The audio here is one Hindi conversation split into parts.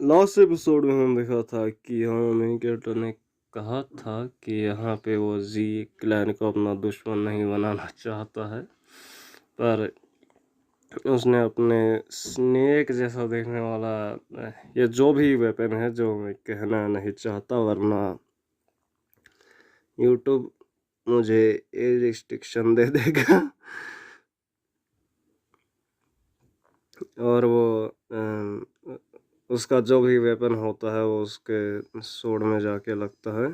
लास्ट एपिसोड में हम देखा था कि हाँ मेन कैरेक्टर ने कहा था कि यहाँ पे वो जी क्लैन को अपना दुश्मन नहीं बनाना चाहता है, पर उसने अपने स्नेक जैसा देखने वाला ये जो भी वेपन है जो मैं कहना नहीं चाहता, वरना यूट्यूब मुझे एज रिस्ट्रिक्शन दे देगा। और वो उसका जो भी वेपन होता है वो उसके सोड में जाके लगता है,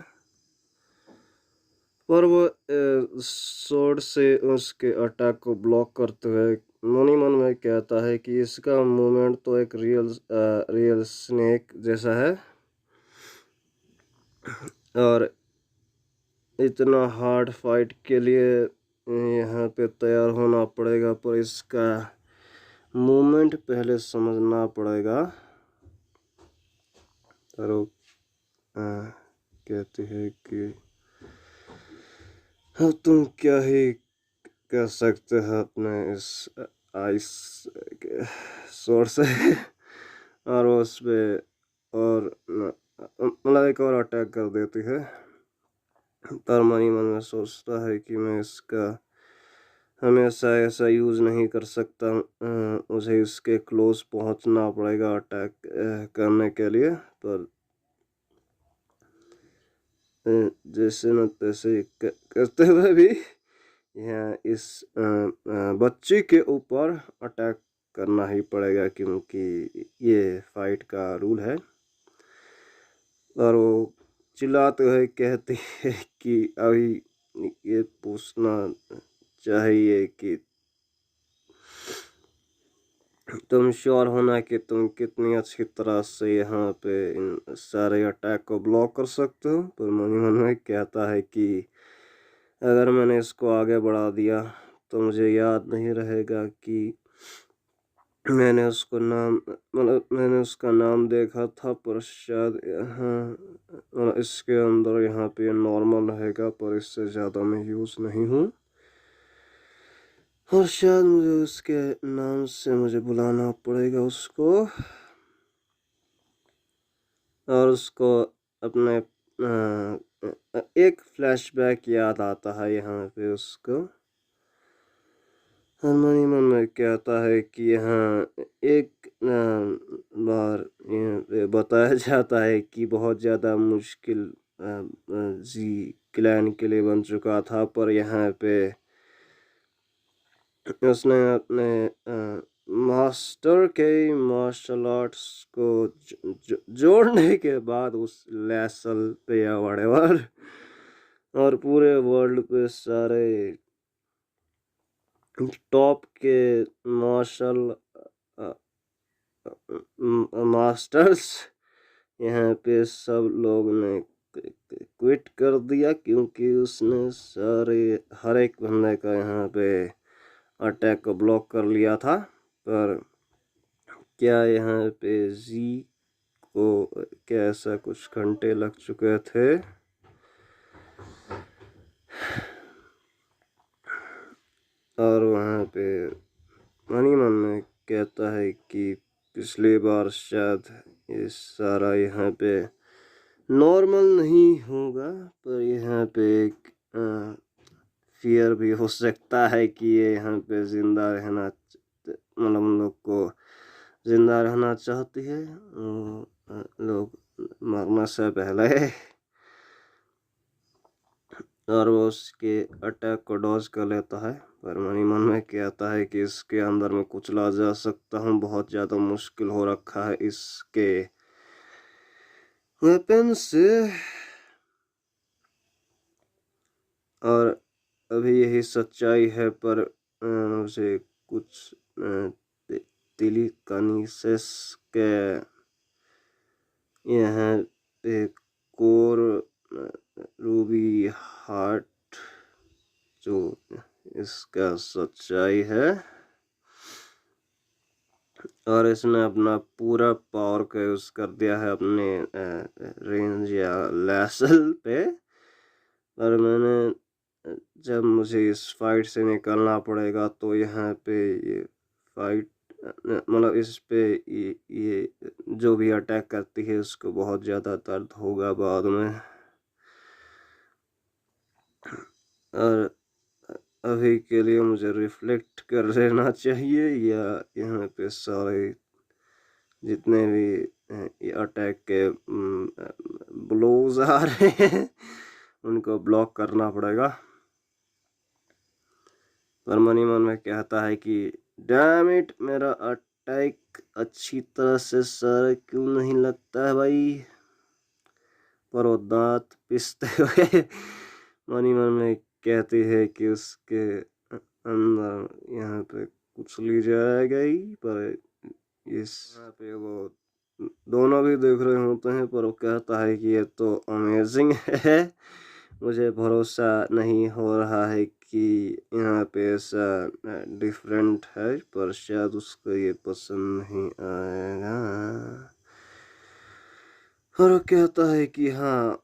पर वो सोड से उसके अटैक को ब्लॉक करते हुए मन ही मन में कहता है कि इसका मूवमेंट तो एक रियल स्नेक जैसा है, और इतना हार्ड फाइट के लिए यहाँ पे तैयार होना पड़ेगा, पर इसका मूवमेंट पहले समझना पड़ेगा। और वो कहती है कि हाँ तुम क्या ही कह सकते हैं अपने इस आइस के सोर से। और वो उस पे और मतलब एक और अटैक कर देती है, पर मन ही मन में सोचता है कि मैं इसका हमेशा ऐसा यूज़ नहीं कर सकता, मुझे इसके क्लोज पहुंचना पड़ेगा अटैक करने के लिए। पर जैसे न तैसे करते हुए भी यहाँ इस बच्चे के ऊपर अटैक करना ही पड़ेगा, क्योंकि ये फाइट का रूल है। और वो चिल्लाते हुए कहती है कि अभी ये पूछना चाहिए कि तुम श्योर होना कि तुम कितनी अच्छी तरह से यहाँ पे इन सारे अटैक को ब्लॉक कर सकते हो। पर मनी मन में कहता है कि अगर मैंने इसको आगे बढ़ा दिया तो मुझे याद नहीं रहेगा कि मैंने उसको नाम मतलब मैंने उसका नाम देखा था, पर शायद यहाँ मतलब इसके अंदर यहाँ पे नॉर्मल रहेगा, पर इससे ज़्यादा मैं यूज़ नहीं हूँ। और शायद मुझे उसके नाम से मुझे बुलाना पड़ेगा उसको। और उसको अपने एक फ्लैशबैक याद आता है यहाँ पे उसको। हरमोनी मन में कहता है कि यहाँ एक बार यहाँ पे बताया जाता है कि बहुत ज़्यादा मुश्किल जी क्लैन के लिए बन चुका था, पर यहाँ पे उसने अपने मास्टर के मार्शल आर्ट्स को जोड़ने के बाद उस लेसल पे या whatever और पूरे वर्ल्ड पे सारे टॉप के मार्शल मास्टर्स यहाँ पे सब लोग ने क्विट कर दिया, क्योंकि उसने सारे हर एक बंदे का यहाँ पे अटैक को ब्लॉक कर लिया था। पर क्या यहाँ पे जी को क्या ऐसा कुछ घंटे लग चुके थे। और वहाँ पे मनी मन में कहता है कि पिछली बार शायद ये सारा यहाँ पे नॉर्मल नहीं होगा, पर यहाँ पे एक फियर भी हो सकता है कि ये यहाँ पे जिंदा रहना मतलब हम लोग को जिंदा रहना चाहती है, लोग मरने से पहले। और वो उसके अटैक को डॉज कर लेता है, पर मनी मन में कहता है कि इसके अंदर में कुचला जा सकता हूँ, बहुत ज़्यादा मुश्किल हो रखा है इसके वेपन से। और अभी यही सच्चाई है, पर मुझे कुछ टेलीकाइनेसिस के यहाँ पे कोर रूबी हार्ट जो इसका सच्चाई है, और इसने अपना पूरा पावर का यूज़ कर दिया है अपने रेंज या लेसल पे। और जब मुझे इस फाइट से निकलना पड़ेगा तो यहाँ पे ये फाइट मतलब इस पे ये जो भी अटैक करती है उसको बहुत ज़्यादा दर्द होगा बाद में। और अभी के लिए मुझे रिफ्लेक्ट कर लेना चाहिए, या यहाँ पे सारे जितने भी ये अटैक के ब्लोज आ रहे हैं उनको ब्लॉक करना पड़ेगा। पर मनी मन में कहता है कि डैम इट, मेरा अटैक अच्छी तरह से सर क्यों नहीं लगता है भाई। पर वो दांत पिसते हुए मनी मन में कहती है कि उसके अंदर यहाँ पे कुछ ली जाएगा ही। पर इस यहाँ पे वो दोनों भी देख रहे होते हैं, पर वो कहता है कि ये तो अमेजिंग है, मुझे भरोसा नहीं हो रहा है कि यहाँ पे ऐसा डिफरेंट है, पर शायद उसको ये पसंद नहीं आएगा। और वो कहता है कि हाँ,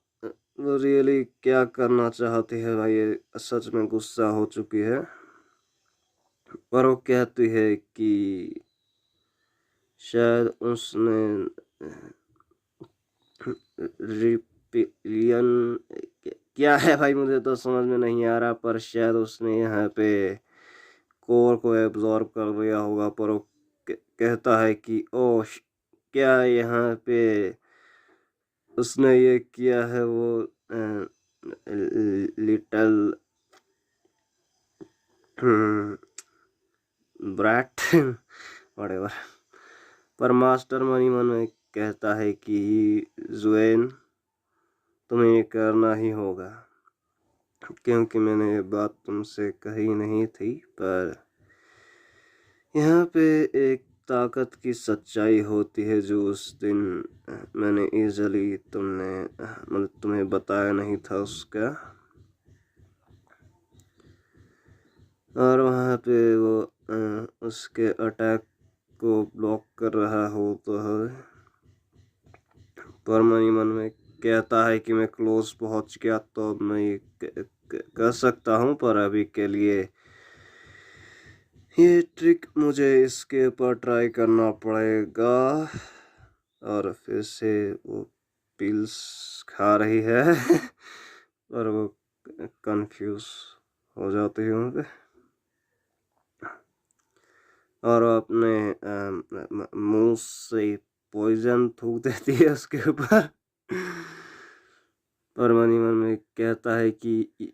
वो रियली क्या करना चाहती है भाई, ये सच में गुस्सा हो चुकी है। पर वो कहती है कि शायद उसने रिपिलियन क्या है भाई, मुझे तो समझ में नहीं आ रहा, पर शायद उसने यहाँ पे कोर को एब्जॉर्ब कर लिया होगा। पर वो कहता है कि ओ क्या यहाँ पे उसने ये किया है, वो लिटल ब्रैट व्हाटएवर। पर मास्टर मनी मन में कहता है कि जुएन, तुम्हें ये करना ही होगा, क्योंकि मैंने ये बात तुमसे कही नहीं थी। पर यहाँ पे एक ताकत की सच्चाई होती है जो उस दिन मैंने इजली मतलब तुम्हें बताया नहीं था उसका। और वहाँ पे वो उसके अटैक को ब्लॉक कर रहा हो तो है। पर मनी मन में कहता है कि मैं क्लोज पहुँच गया तो मैं ये कर सकता हूँ, पर अभी के लिए ये ट्रिक मुझे इसके ऊपर ट्राई करना पड़ेगा। और फिर से वो पिल्स खा रही है और वो कंफ्यूज हो जाती है वहाँ पे, और वो अपने मुंह से पॉइजन थूक देती है उसके ऊपर। और मनी मन में कहता है कि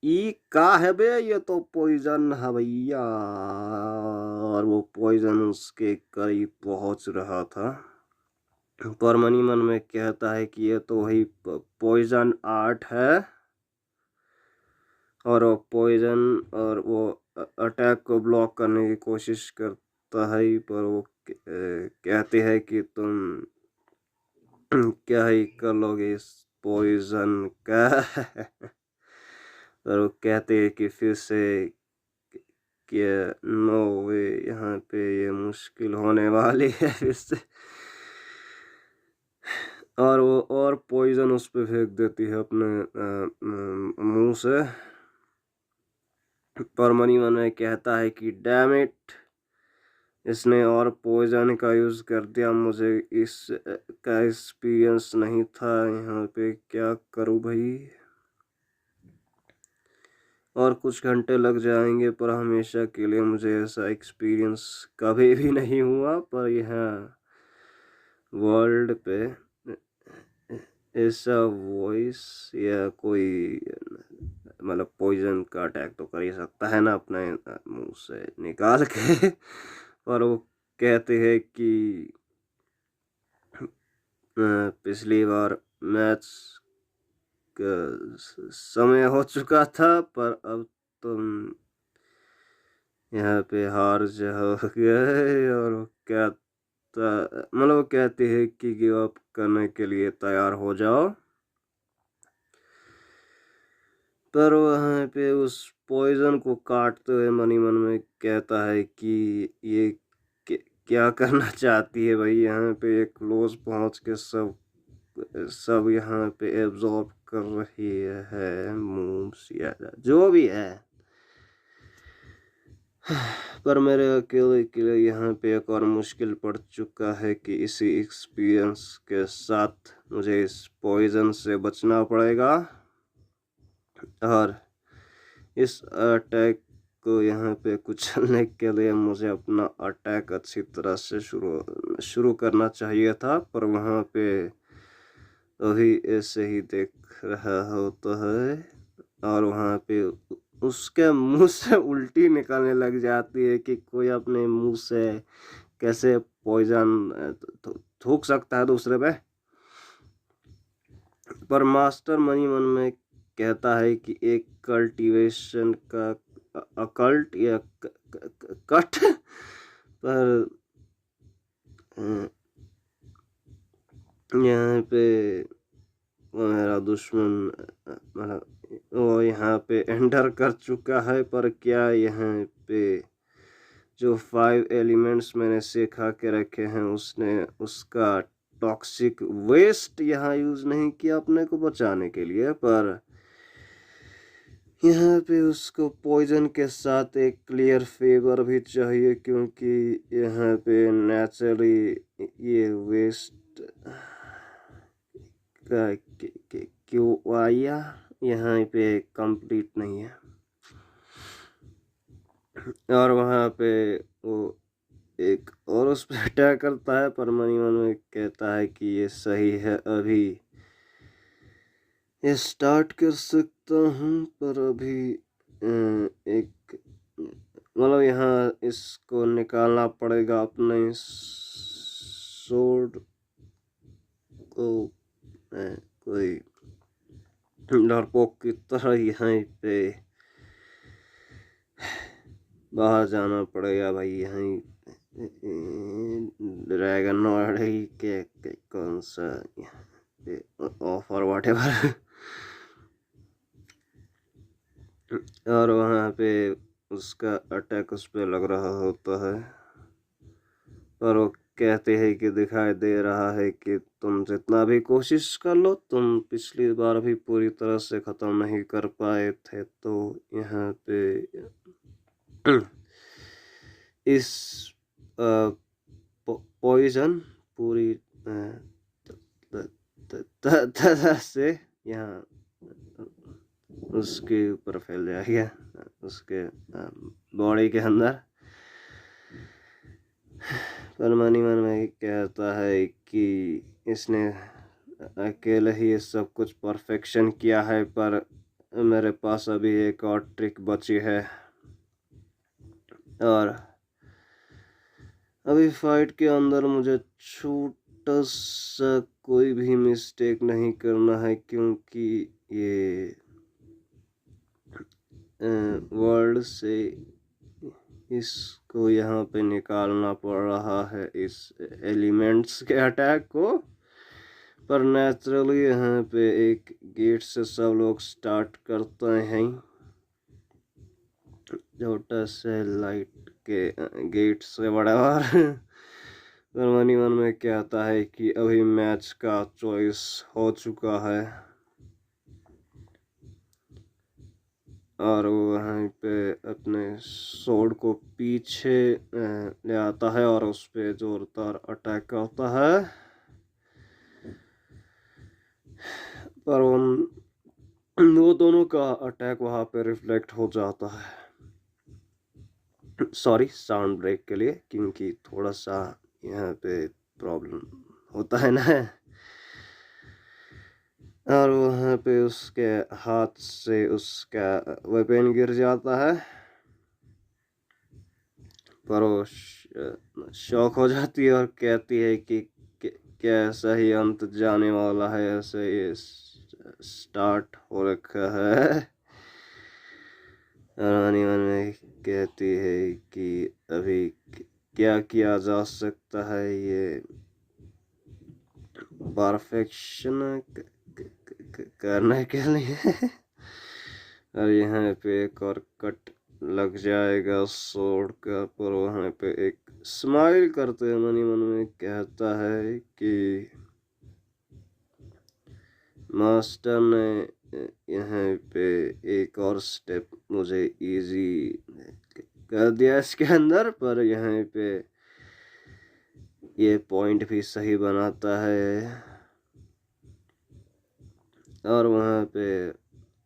ई का है बे, ये तो पॉइजन है भैया। और वो पॉइजन उसके करीब पहुंच रहा था। पर मनी मन में कहता है कि ये तो वही पॉइजन आर्ट है, और वो पॉइजन और वो अटैक को ब्लॉक करने की कोशिश करता है। पर वो कहते हैं कि तुम क्या ही कर लोगे इस पॉइजन का। और वो कहते हैं कि फिर से कि नो वे, यहाँ पे ये मुश्किल होने वाली है फिर से। और वो और पॉइजन उस पे फेंक देती है अपने मुंह से। पर मनी मन में कहता है कि डैम इट, इसने और पॉइजन का यूज़ कर दिया, मुझे इस का एक्सपीरियंस नहीं था, यहाँ पे क्या करूँ भाई। और कुछ घंटे लग जाएंगे, पर हमेशा के लिए मुझे ऐसा एक्सपीरियंस कभी भी नहीं हुआ। पर यहाँ वर्ल्ड पे ऐसा वॉइस या कोई मतलब पॉइजन का अटैक तो कर ही सकता है ना अपने मुंह से निकाल के। पर वो कहते हैं कि पिछली बार मैच का समय हो चुका था, पर अब तुम यहाँ पे हार गए। और वो मतलब वो कहती है कि गिव अप करने के लिए तैयार हो जाओ। पर वहाँ पे उस पॉइजन को काटते हुए मनी मन में कहता है कि ये क्या करना चाहती है भाई, यहाँ पे ये क्लोज पहुँच के सब यहाँ पे एब्जॉर्ब कर रही है, मूव्स या जो भी है। पर मेरे अकेले के लिए यहाँ पे एक और मुश्किल पड़ चुका है कि इसी एक्सपीरियंस के साथ मुझे इस पॉइज़न से बचना पड़ेगा और इस अटैक को यहाँ पे कुचलने के लिए मुझे अपना अटैक अच्छी तरह से शुरू करना चाहिए था, पर वहाँ पे अभी ऐसे ही देख रहा होता है और वहाँ पे उसके मुंह से उल्टी निकलने लग जाती है कि कोई अपने मुंह से कैसे पॉइजन थूक सकता है दूसरे पे। पर मास्टर मनी मन में कहता है कि एक कल्टीवेशन का अकल्ट या कट पर यहाँ पे वो मेरा दुश्मन मतलब वो यहाँ पे एंटर कर चुका है, पर क्या यहाँ पे जो 5 एलिमेंट्स मैंने सिखा के रखे हैं उसने उसका टॉक्सिक वेस्ट यहाँ यूज नहीं किया अपने को बचाने के लिए, पर यहाँ पे उसको पॉइजन के साथ एक क्लियर फेवर भी चाहिए क्योंकि यहाँ पे नेचुरली ये वेस्ट का क्यों आया यहाँ पे कंप्लीट नहीं है। और वहाँ पे वो एक और उस पर अटैक करता है, पर मनी मन में कहता है कि ये सही है, अभी ये स्टार्ट कर सकता हूँ, पर अभी एक मतलब यहाँ इसको निकालना पड़ेगा अपने सोर्ड को कोई डरपोक की तरह यहाँ पे बाहर जाना पड़ेगा भाई। यहाँ ड्रैगन के कौन सा ऑफर व्हाटएवर और वहाँ पे उसका अटैक उस पर लग रहा होता है, पर वो कहते हैं कि दिखाई दे रहा है कि तुम जितना भी कोशिश कर लो तुम पिछली बार भी पूरी तरह से ख़त्म नहीं कर पाए थे, तो यहाँ पे इस पॉइजन पूरी तरह से यहाँ उसके ऊपर फैल जाएगा, उसके बॉडी के अंदर। पर मनी मन में कहता है कि इसने अकेले ही ये सब कुछ परफेक्शन किया है, पर मेरे पास अभी एक और ट्रिक बची है और अभी फाइट के अंदर मुझे छोटा सा कोई भी मिस्टेक नहीं करना है क्योंकि ये वर्ल्ड से इसको यहाँ पे निकालना पड़ रहा है इस एलिमेंट्स के अटैक को, पर नेचुरली यहाँ पे एक गेट से सब लोग स्टार्ट करते हैं, छोटा से लाइट के गेट से बराबर। मनी मन में कहता है कि अभी मैच का चॉइस हो चुका है और वो वहीं पे अपने सोर्ड को पीछे ले आता है और उस पे जोरदार अटैक करता है, पर वो दोनों का अटैक वहाँ पे रिफ्लेक्ट हो जाता है। सॉरी साउंड ब्रेक के लिए, क्योंकि थोड़ा सा यहाँ पे प्रॉब्लम होता है ना। और वहाँ पे उसके हाथ से उसका वेपन गिर जाता है, पर वो शौक हो जाती है और कहती है कि कैसा ही अंत जाने वाला है, ऐसे ये स्टार्ट हो रखा है। रानी मन में कहती है कि अभी क्या किया जा सकता है ये परफेक्शन करने के लिए। और यहाँ पे एक और कट लग जाएगा सोर्ड का, पर वहाँ पे एक स्माइल करते मनी मन में कहता है कि मास्टर ने यहाँ पे एक और स्टेप मुझे इजी कर दिया इसके अंदर, पर यहाँ पे ये पॉइंट भी सही बनाता है। और वहाँ पे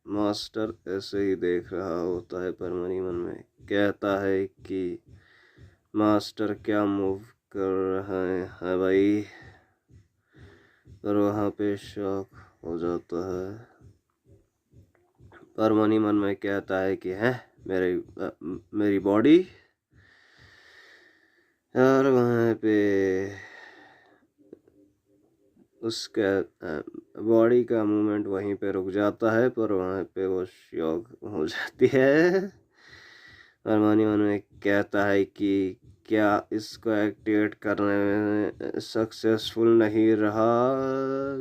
मास्टर ऐसे ही देख रहा होता है, पर मनी मन में कहता है कि मास्टर क्या मूव कर रहा है भाई। पर वहाँ पे शॉक हो जाता है, पर मनी मन में कहता है कि है मेरी बॉडी। और वहाँ पे उसका बॉडी का मूवमेंट वहीं पे रुक जाता है, पर वहाँ पे वो शॉक हो जाती है। और मनी मन में कहता है कि क्या इसको एक्टिवेट करने में सक्सेसफुल नहीं रहा,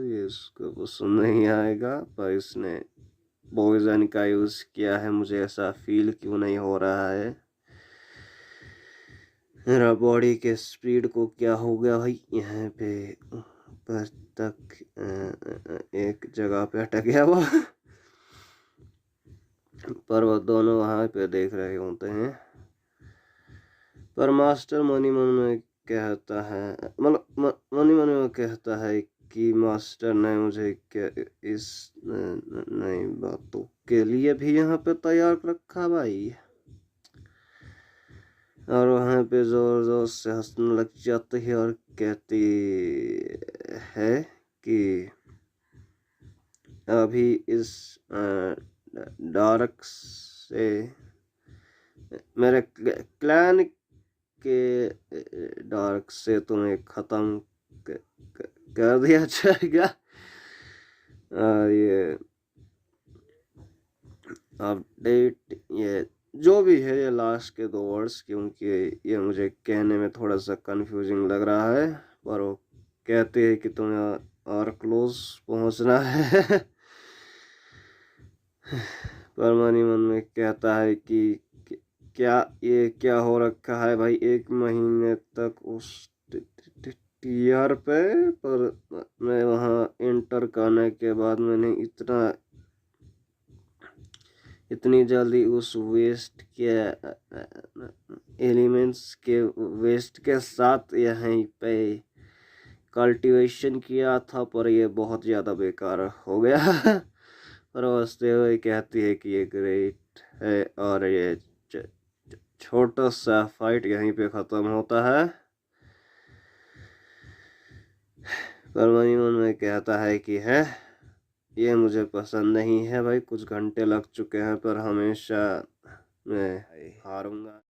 ये इसको पसंद नहीं आएगा, पर इसने पॉइजन का यूज़ किया है, मुझे ऐसा फील क्यों नहीं हो रहा है। मेरा बॉडी के स्पीड को क्या हो गया भाई। यहाँ पे ऊपर तक एक जगह पे अटक गया वो। पर वो दोनों वहाँ पे देख रहे होते हैं, पर मास्टर मनी मन में कहता है, मतलब मनी मन में कहता है कि मास्टर ने मुझे क्या इस नई बातों के लिए भी यहाँ पे तैयार रखा भाई। और वहाँ पे जोर जोर से हंसने लग जाती है और कहती है कि अभी इस डार्क से मेरे क्लैन के डार्क से तुम्हें ख़त्म कर दिया जाएगा। और ये अपडेट, ये जो भी है, ये लास्ट के 2 वर्ड्स, क्योंकि ये मुझे कहने में थोड़ा सा कंफ्यूजिंग लग रहा है, पर वो कहते हैं कि तुम्हें और क्लोज पहुंचना है। पर मनी मन में कहता है कि क्या ये क्या हो रखा है भाई, 1 महीने तक उस टीआर पे, पर मैं वहाँ एंटर करने के बाद मैंने इतनी जल्दी उस वेस्ट के एलिमेंट्स के वेस्ट के साथ यहीं पे कल्टीवेशन किया था, पर ये बहुत ज़्यादा बेकार हो गया। और हंसते हुए कहती है कि ये ग्रेट है, और ये छोटा सा फाइट यहीं पे ख़त्म होता है। पर मनी मन में कहता है कि है ये मुझे पसंद नहीं है भाई, कुछ घंटे लग चुके हैं, पर हमेशा मैं हारूंगा।